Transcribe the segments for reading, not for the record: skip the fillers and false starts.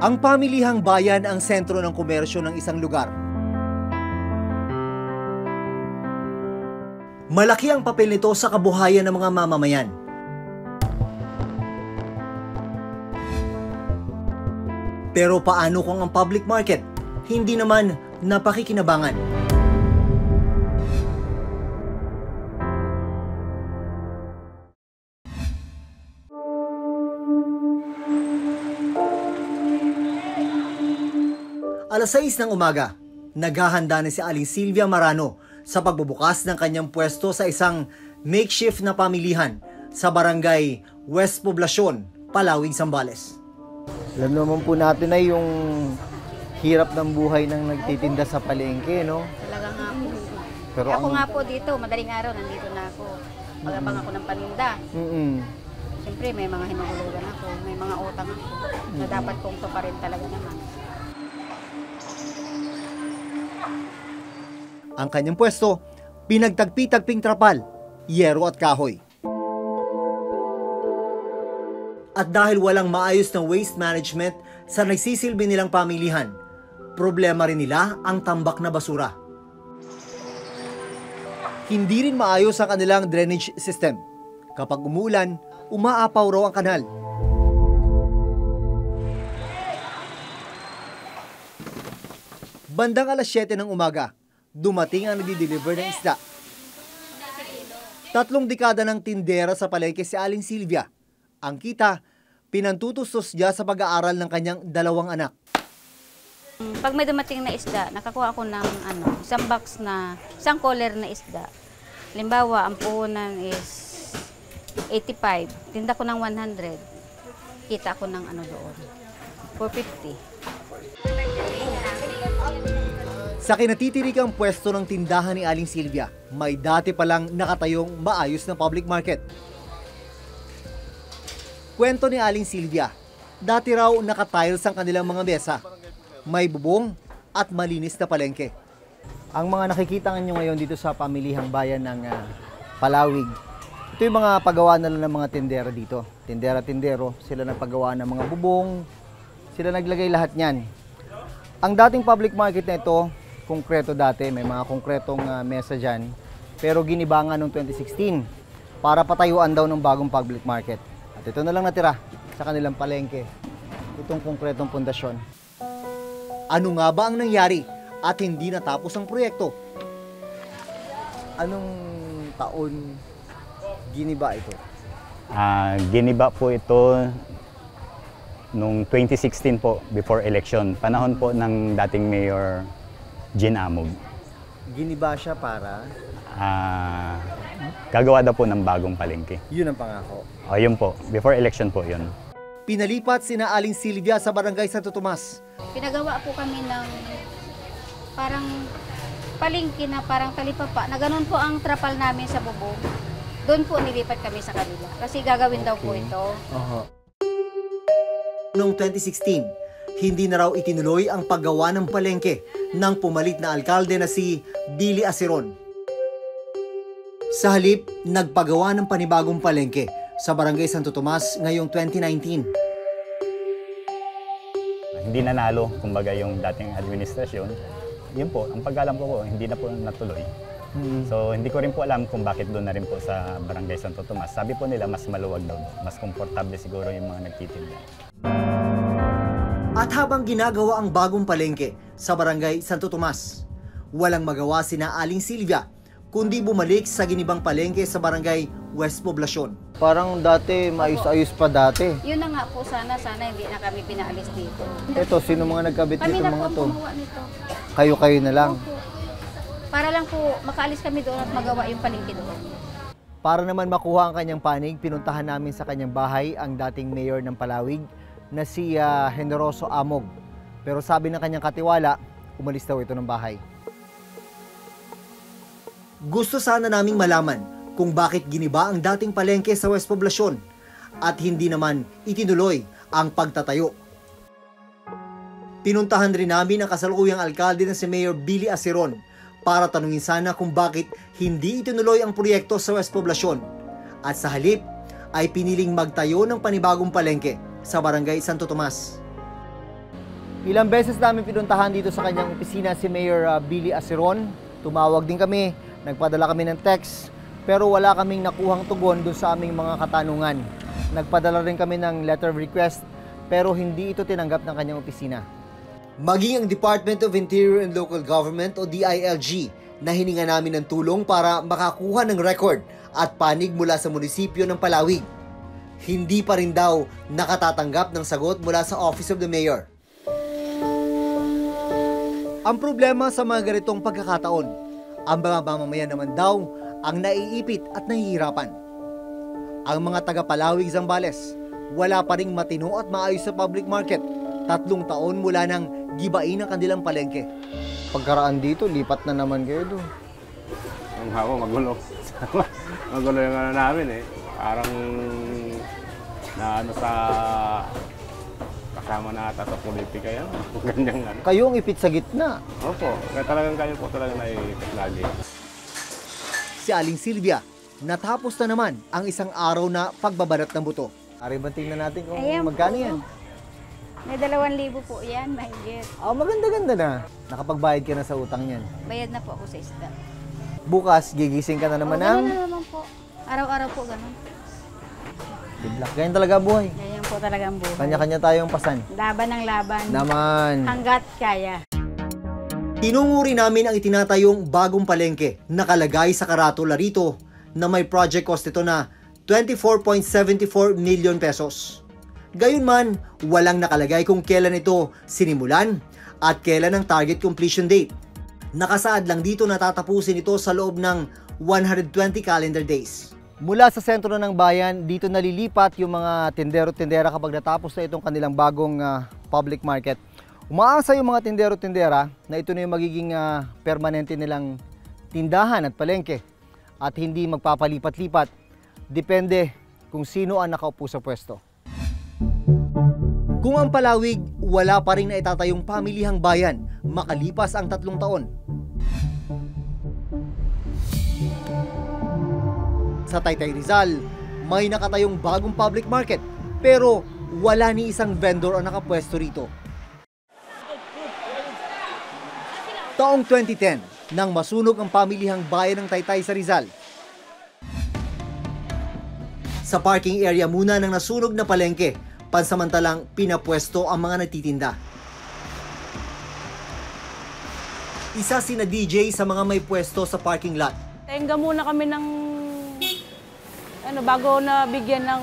Ang pamilihang bayan ang sentro ng komersyo ng isang lugar. Malaki ang papel nito sa kabuhayan ng mga mamamayan. Pero paano kung ang public market hindi naman napakikinabangan? Alas 6 ng umaga, naghahanda na si Aling Silvia Marano sa pagbubukas ng kanyang pwesto sa isang makeshift na pamilihan sa barangay West Poblacion, Palawig, Zambales. Alam naman po natin na yung hirap ng buhay ng nagtitinda sa palengke, no? Talaga nga po. Pero Ako nga po dito, madaling araw, nandito na ako. Pag-abang ako ng paninda. Siyempre, may mga hinahulugan ako, may mga utang ako na dapat kong tuparin talaga naman. Ang kanyang pwesto, pinagtagpi-tagping trapal, yero at kahoy. At dahil walang maayos na waste management sa nagsisilbi nilang pamilihan, problema rin nila ang tambak na basura. Hindi rin maayos ang kanilang drainage system. Kapag umuulan, umaapaw raw ang kanal. Bandang alas 7 ng umaga, dumating ang nagdi-deliver ng isda. 3 dekada ng tindera sa palengke si Aling Silvia. Ang kita, pinantutustos niya sa pag-aaral ng kanyang 2 anak. Pag may dumating na isda, nakakuha ako ng isang box na, isang collar na isda. Halimbawa, ang puhunan is 85. Tinda ko ng 100. Kita ko ng doon. 450. Sa kinatitirigang pwesto ng tindahan ni Aling Silvia, may dati palang nakatayong maayos na public market. Kwento ni Aling Silvia, dati raw nakatiles ang kanilang mga mesa, may bubong at malinis na palengke. Ang mga nakikita nyo ngayon dito sa pamilihang bayan ng Palawig, ito yung mga paggawa na lang ng mga tindera dito. Tindera-tindero, sila nagpagawa ng mga bubong, sila naglagay lahat niyan. Ang dating public market na ito, konkreto dati, may mga konkretong mesa dyan, pero ginibangan noong 2016 para patayuan daw ng bagong public market. At ito na lang natira sa kanilang palengke, itong konkretong pundasyon. Ano nga ba ang nangyari at hindi natapos ang proyekto? Anong taon giniba ito? Giniba po ito noong 2016 po, before election. Panahon po ng dating Mayor Gin Amog. Giniba siya para? Gagawa daw po ng bagong palengke. Yun ang pangako? O, yun po. Before election po yun. Pinalipat sina Aling Silvia sa barangay Santo Tomas. Pinagawa po kami ng parang palengke na parang talipapa, na ganun po ang trapal namin sa bubong. Doon po nilipat kami sa kanila. Kasi gagawin daw po ito. Noong 2016, hindi na raw itinuloy ang paggawa ng palengke ng pumalit na alkalde na si Billy Aceron. Sa halip, nagpagawa ng panibagong palengke sa barangay Santo Tomas ngayong 2019. Hindi nanalo, kumbaga yung dating administrasyon. Yun po, ang pag-alam ko hindi na po natuloy. So hindi ko rin po alam kung bakit doon na rin po sa barangay Santo Tomas. Sabi po nila mas maluwag daw, mas komportable siguro yung mga nagtitinda. At habang ginagawa ang bagong palengke sa barangay Santo Tomas, walang magawa sina Aling Silvia kundi bumalik sa ginibang palengke sa barangay West Poblacion. Parang dati, maayos-ayos pa dati. Yun na nga po, sana hindi na kami pinaalis dito. Ito, sino mga nagkabit Kami nito na po mga ang to? gumawa nito. Kayo-kayo na lang. Opo. Para lang po makaalis kami doon at magawa yung palengke doon. Para naman makuha ang kanyang panig, pinuntahan namin sa kanyang bahay ang dating mayor ng Palawig na si Generoso Amog. Pero sabi ng kanyang katiwala, umalis daw ito ng bahay. Gusto sana naming malaman kung bakit giniba ang dating palengke sa West Poblacion at hindi naman itinuloy ang pagtatayo. Pinuntahan rin namin ang kasalukuyang alkalde na si Mayor Billy Aceron para tanungin sana kung bakit hindi itinuloy ang proyekto sa West Poblacion. At sa halip, ay piniling magtayo ng panibagong palengke sa Barangay Santo Tomas. Ilang beses namin pinuntahan dito sa kanyang opisina si Mayor Billy Asiron. Tumawag din kami, nagpadala kami ng text, pero wala kaming nakuhang tugon doon sa aming mga katanungan. Nagpadala rin kami ng letter of request, pero hindi ito tinanggap ng kanyang opisina. Maging ang Department of Interior and Local Government o DILG na hininga namin ng tulong para makakuha ng record at panig mula sa munisipyo ng Palawig. Hindi pa rin daw nakatatanggap ng sagot mula sa Office of the Mayor. Ang problema sa mga ganitong pagkakataon, ang mga mamamayan naman daw ang naiipit at nahihirapan. Ang mga taga-Palawig Zambales, wala pa ring matino at maayos sa public market. 3 taon mula nang gibain ang kanilang palengke. Pagkaraan dito, lipat na naman kayo doon. Ang hako, magulo. Magulo yung ano namin eh. Parang na ano sa kasama na ata sa politika yan. Ganyang ano. Kayong ipit sa gitna. Opo, kaya talagang kayo po talagang naiipit lagi. Si Aling Silvia, natapos na naman ang isang araw na pagbabarat ng buto. Ari ba tingnan natin kung Ayan magkano po. yan? May 2,000 po yan, mahigit. Maganda-ganda na. Nakapagbayad ka na sa utang yan. Bayad na po ako sa isda. Bukas, gigising ka na naman Ganun ng... na naman po. Araw-araw po ganun. Good luck. Ganyan talaga buhay. Ganyan po talaga ang buhay. Kanya-kanya tayong pasan. Laban ng laban. Naman. Hanggat kaya. Tinunguri namin ang itinatayong bagong palengke nakalagay sa karatula rito na may project cost ito na 24.74 million pesos. Gayunman, walang nakalagay kung kailan ito sinimulan at kailan ang target completion date. Nakasaad lang dito na tatapusin ito sa loob ng 120 calendar days. Mula sa sentro ng bayan, dito nalilipat yung mga tindero-tindera kapag natapos na itong kanilang bagong public market. Umaasa yung mga tindero-tindera na ito na yung magiging permanente nilang tindahan at palengke at hindi magpapalipat-lipat. Depende kung sino ang nakaupo sa pwesto. Kung ang Palawig, wala pa rin na itatayong pamilihang bayan makalipas ang 3 taon. Sa Taytay Rizal, may nakatayong bagong public market pero wala ni isang vendor ang nakapwesto rito. Taong 2010, nang masunog ang pamilihang bayan ng Taytay sa Rizal. Sa parking area muna ng nasunog na palengke, pansamantalang pinapwesto ang mga nagtitinda. Isa sina DJ sa mga may pwesto sa parking lot. Tenga muna kami ng bago na bigyan ng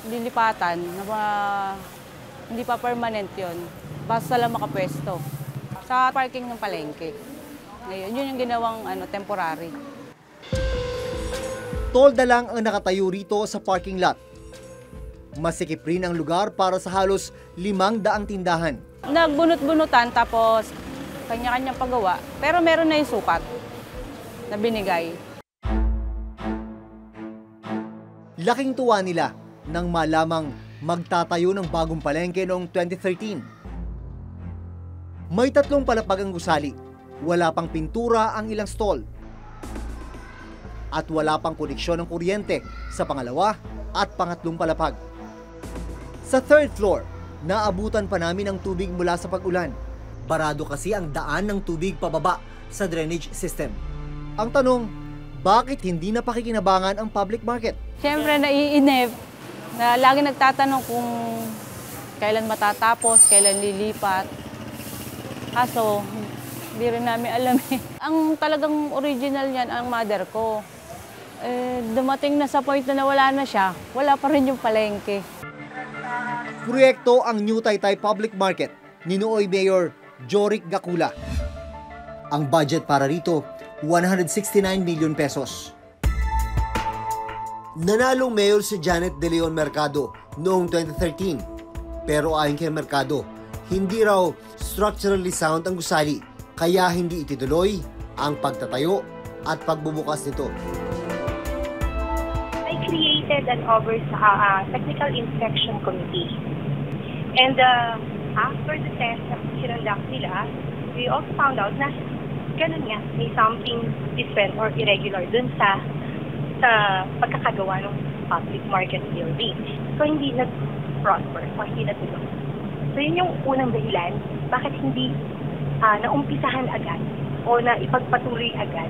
lilipatan na hindi pa permanent yon. Basta lang makapwesto sa parking ng palengke. Ngayon, yun yung ginawang temporary. Tolda lang ang nakatayo rito sa parking lot. Masikip rin ang lugar para sa halos 500 tindahan. Nagbunot-bunutan tapos kanya-kanyang paggawa. Pero meron na yung sukat na binigay. Laking tuwa nila nang malamang magtatayo ng bagong palengke noong 2013. May 3 palapag ang gusali. Wala pang pintura ang ilang stall. At wala pang koneksyon ng kuryente sa pangalawa at pangatlong palapag. Sa 3rd floor, naabutan pa namin ang tubig mula sa pag-ulan. Barado kasi ang daan ng tubig pababa sa drainage system. Ang tanong, bakit hindi na pakikinabangan ang public market? Siyempre, naiinip na lagi nagtatanong kung kailan matatapos, kailan lilipat. Kaso, hindi rin namin alam eh. Ang talagang original niyan, ang mother ko. Dumating na sa point na nawala na siya, wala pa rin yung palengke. Proyekto ang New Taytay Public Market ni Nooy Mayor Jorik Gakula. Ang budget para rito, 169 million pesos. Nanalong mayor si Janet De Leon Mercado noong 2013. Pero ayon kay Mercado, hindi raw structurally sound ang gusali, kaya hindi itinuloy ang pagtatayo at pagbubukas nito. I created an technical inspection committee. And after the test na sinundak nila, we also found out na ganun nga, may something different or irregular dun sa sa pagkakagawa ng public market building. So, hindi nag-prosper o hindi natuloy. So, yun yung unang dahilan bakit hindi naumpisahan agad o na ipagpatuloy agad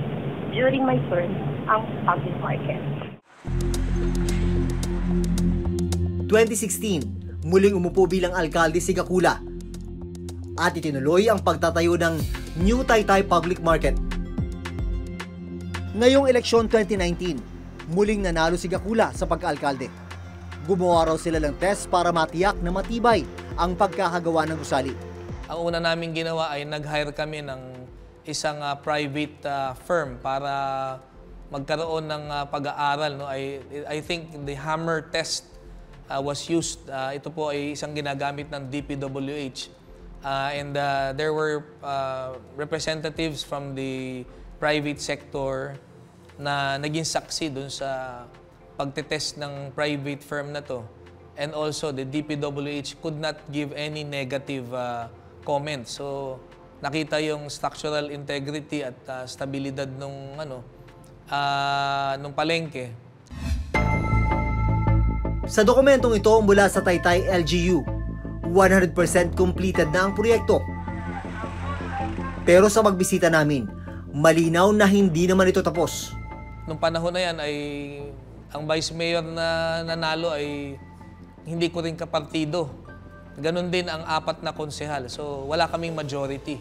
during my term ang public market. 2016, muling umupo bilang alkalde si Gakula at itinuloy ang pagtatayo ng New Taytay Public Market. Ngayong eleksyon 2019, muling nanalo si Gakula sa pagka-alkalde. Gumawa raw sila ng test para matiyak na matibay ang pagkakagawa ng gusali. Ang una namin ginawa ay nag-hire kami ng isang private firm para magkaroon ng pag-aaral. No? I think the hammer test was used. Ito po ay isang ginagamit ng DPWH. And there were representatives from the private sector na naging saksi dun sa pagtetest ng private firm na to. And also, the DPWH could not give any negative comments. So, nakita yung structural integrity at stabilidad nung palengke. Sa dokumentong ito mula sa Taytay LGU, 100% completed na ang proyekto. Pero sa pagbisita namin, malinaw na hindi naman ito tapos. Nung panahon na yan ay ang vice mayor na nanalo ay hindi ko rin kapartido. Ganon din ang 4 na konsehal. So wala kaming majority.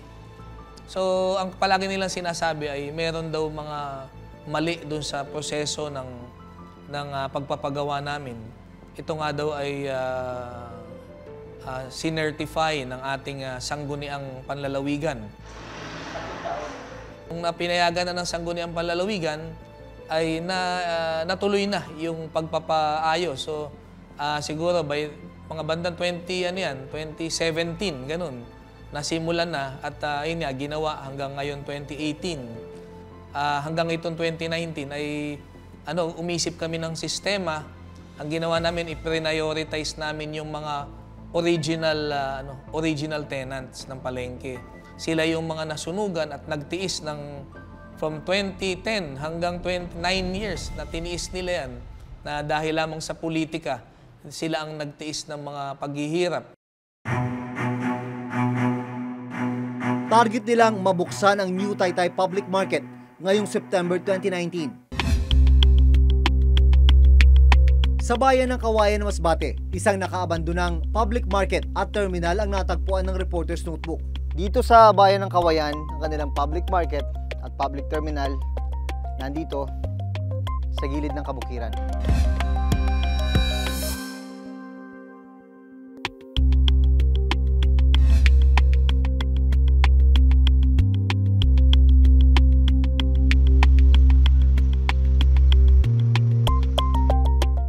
So ang palagi nilang sinasabi ay meron daw mga mali doon sa proseso ng pagpapagawa namin. Ito nga daw ay sinertify ng ating sangguniang panlalawigan. Kung pinayagan na ng sangguniang panlalawigan, ay natuloy na yung pagpapaayos. So, siguro by mga bandang 2017, ganun, nasimulan na at yun nga, ginawa hanggang ngayon 2018. Hanggang itong 2019 ay umisip kami ng sistema. Ang ginawa namin, i-prioritize namin yung mga original tenants ng palengke. Sila yung mga nasunugan at nagtiis ng from 2010 hanggang 29 years na tiniis nila yan na dahil lamang sa politika, sila ang nagtiis ng mga paghihirap. Target nilang mabuksan ang New Taytay Public Market ngayong September 2019. Sa bayan ng Kawayan, Masbate, isang nakaabandonang public market at terminal ang natagpuan ng Reporter's Notebook. Dito sa bayan ng Kawayan, ang kanilang public market at public terminal nandito sa gilid ng kabukiran.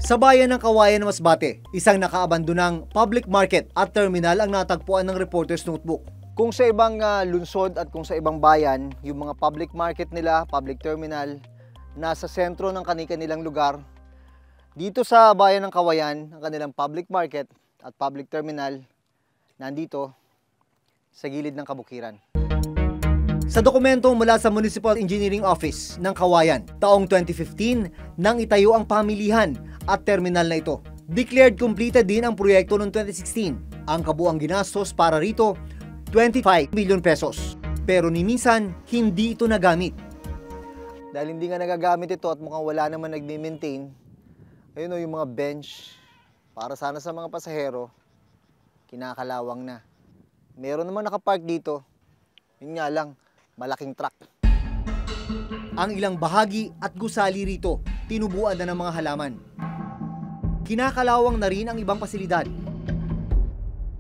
Sa bayan ng Kawayan, Masbate, isang nakaabandonang public market at terminal ang natagpuan ng Reporter's Notebook. Kung sa ibang lungsod at kung sa ibang bayan, yung mga public market nila, public terminal, nasa sentro ng kanilang lugar, dito sa bayan ng Kawayan, ang kanilang public market at public terminal, nandito sa gilid ng kabukiran. Sa dokumento mula sa Municipal Engineering Office ng Kawayan, taong 2015 nang itayo ang pamilihan at terminal na ito. Declared completed din ang proyekto noong 2016. Ang kabuang ginastos para rito, 25 million pesos. Pero ni minsan, hindi ito nagamit. Dahil hindi nga nagagamit ito at mukhang wala naman nagme-maintain, ayun o yung mga bench, para sana sa mga pasahero, kinakalawang na. Meron naman nakapark dito, yun nga lang, malaking truck. Ang ilang bahagi at gusali rito, tinubuan na ng mga halaman. Kinakalawang na rin ang ibang pasilidad.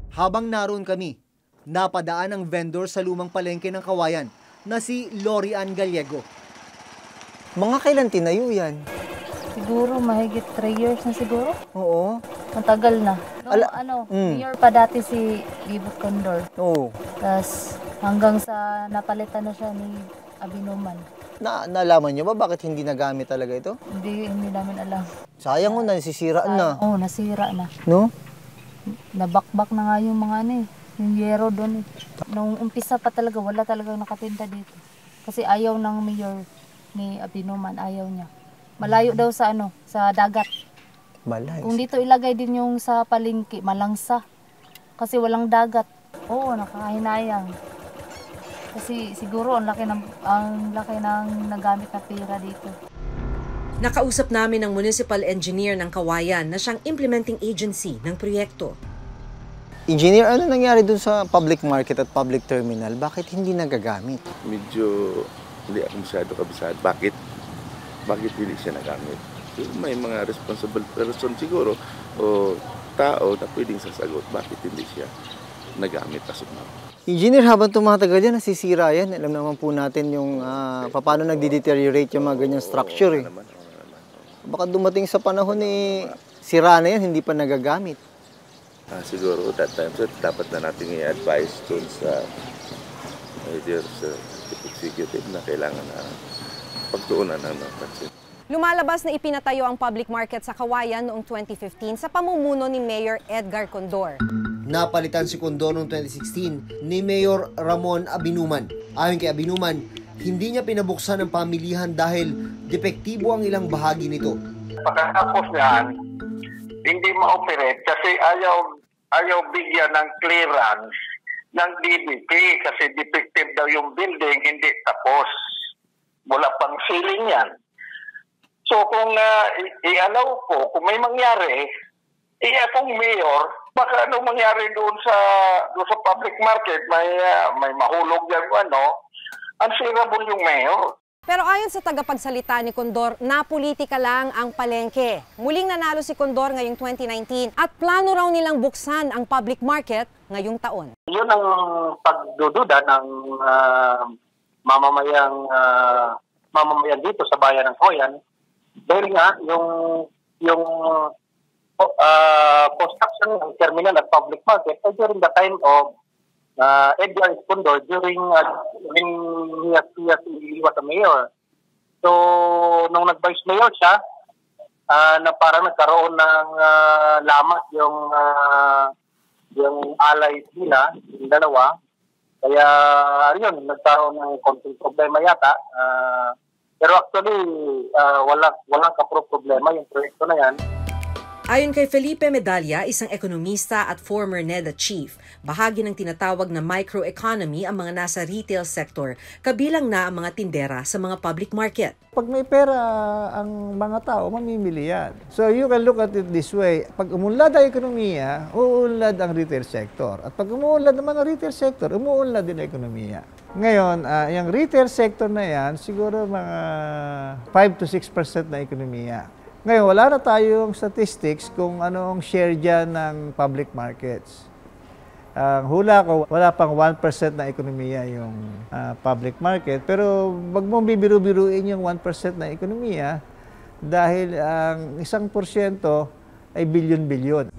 Habang naroon kami, napadaan ang vendor sa lumang palengke ng Kawayan na si Lorian Gallego. Mga kailan tinayo yan? Siguro mahigit 3 years na siguro. Oo. Matagal na. Mayor pa dati si Bibot Condor. Oo. Tapos hanggang sa napalitan na siya ni Abinuman. Nalaman niyo ba bakit hindi nagamit talaga ito? Hindi namin alam. Sayang nasisira na. Oo, nasira na. No? Nabakbak na nga yung mga yung yero doon. Nung umpisa pa talaga, wala talaga nakatinda dito. Kasi ayaw ng mayor ni Abinuman, ayaw niya. Malayo daw sa sa dagat. Balay. Kung dito ilagay din yung sa palengke, malangsa. Kasi walang dagat. Oo, nakakahinayang. Kasi siguro ang laki ng nagamit na pera dito. Nakausap namin ang municipal engineer ng Kawayan na siyang implementing agency ng proyekto. Engineer, ano nangyari dun sa public market at public terminal? Bakit hindi nagagamit? Medyo hindi ako masyado kabisado. Bakit hindi siya nagamit? May mga responsible person siguro o tao na pwedeng sasagot bakit hindi siya nagamit as of now. Engineer, habang tumatagal yan, nasisira yan. Alam naman po natin yung paano nagde-deteriorate yung mga ganyang structure. Baka dumating sa panahon sira na yan, hindi pa nagagamit. Siguro that time, so dapat na natin i-advise dun sa executive na kailangan na pagtuunan ng pansin. Lumalabas na ipinatayo ang public market sa Kawayan noong 2015 sa pamumuno ni Mayor Edgar Condor. Napalitan si Condor noong 2016 ni Mayor Ramon Abinuman. Ayon kay Abinuman, hindi niya pinabuksan ang pamilihan dahil depektibo ang ilang bahagi nito. Pagkatapos yan, hindi ma-operate kasi ayaw bigyan ng clearance ng DBP kasi defective daw yung building, hindi tapos. Wala pang ceiling yan. So kung i-allow ko, kung may mangyari, akong mayor, baka ano mangyari doon sa public market, may mahulog yan, unsirable yung mayor. Pero ayon sa tagapagsalita ni Condor, napolitika lang ang palengke. Muling nanalo si Condor ngayong 2019 at plano raw nilang buksan ang public market ngayong taon. Yun ang pagdududa ng mamamayan dito sa bayan ng Kawayan. Dahil nga, yung construction ng terminal at public market ay during the time of Edgar Condor during when he was a mayor. So, nung nag-vice mayor siya, na parang nagkaroon ng lamat yung allies nila, yung dalawa. Kaya, yun, nagkaroon ng konting problema yata. Pero actually, walang kapro-problema yung proyekto na yan. Ayon kay Felipe Medalla, isang ekonomista at former NEDA chief, bahagi ng tinatawag na microeconomy ang mga nasa retail sector, kabilang na ang mga tindera sa mga public market. Pag may pera ang mga tao, mamimili yan. So you can look at it this way. Pag umunlad ang ekonomiya, uunlad ang retail sector. At pag umuunlad naman ang retail sector, umuunlad din ang ekonomiya. Ngayon, yung retail sector na yan, siguro mga 5 to 6% na ekonomiya. Ngayon, wala na tayong statistics kung ano ang share dyan ng public markets. Hula ko, wala pang 1% na ekonomiya yung public market. Pero wag mong bibiru-biruin yung 1% na ekonomiya dahil ang 1% ay bilyon-bilyon.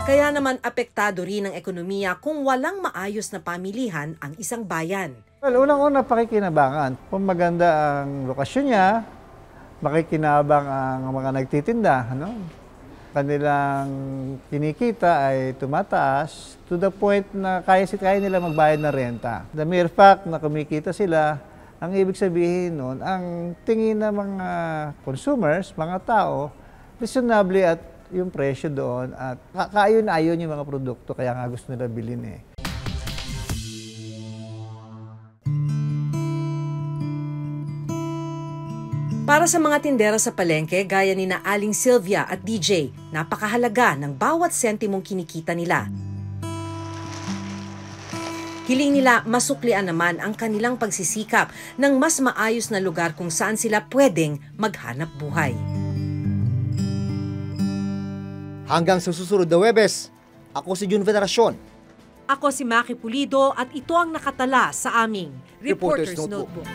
Kaya naman apektado rin ang ekonomiya kung walang maayos na pamilihan ang isang bayan. Well, unang-una pakikinabangan. Kung maganda ang lokasyon niya, makikinabang ang mga nagtitinda, kanilang kinikita ay tumataas to the point na kaya nila magbayad ng renta. The mere fact na kumikita sila, ang ibig sabihin nun, ang tingin ng mga consumers, mga tao, reasonably at yung presyo doon at kaayon-ayon yung mga produkto kaya nga gusto nila bilhin . Para sa mga tindera sa palengke gaya ni na Aling Sylvia at DJ, napakahalaga ng bawat sentimong kinikita nila. Hiling nila masuklian naman ang kanilang pagsisikap ng mas maayos na lugar kung saan sila pwedeng maghanap buhay. Hanggang sa susunod na Huwebes, ako si Jun Veneracion. Ako si Maki Pulido at ito ang nakatala sa aming Reporter's Notebook.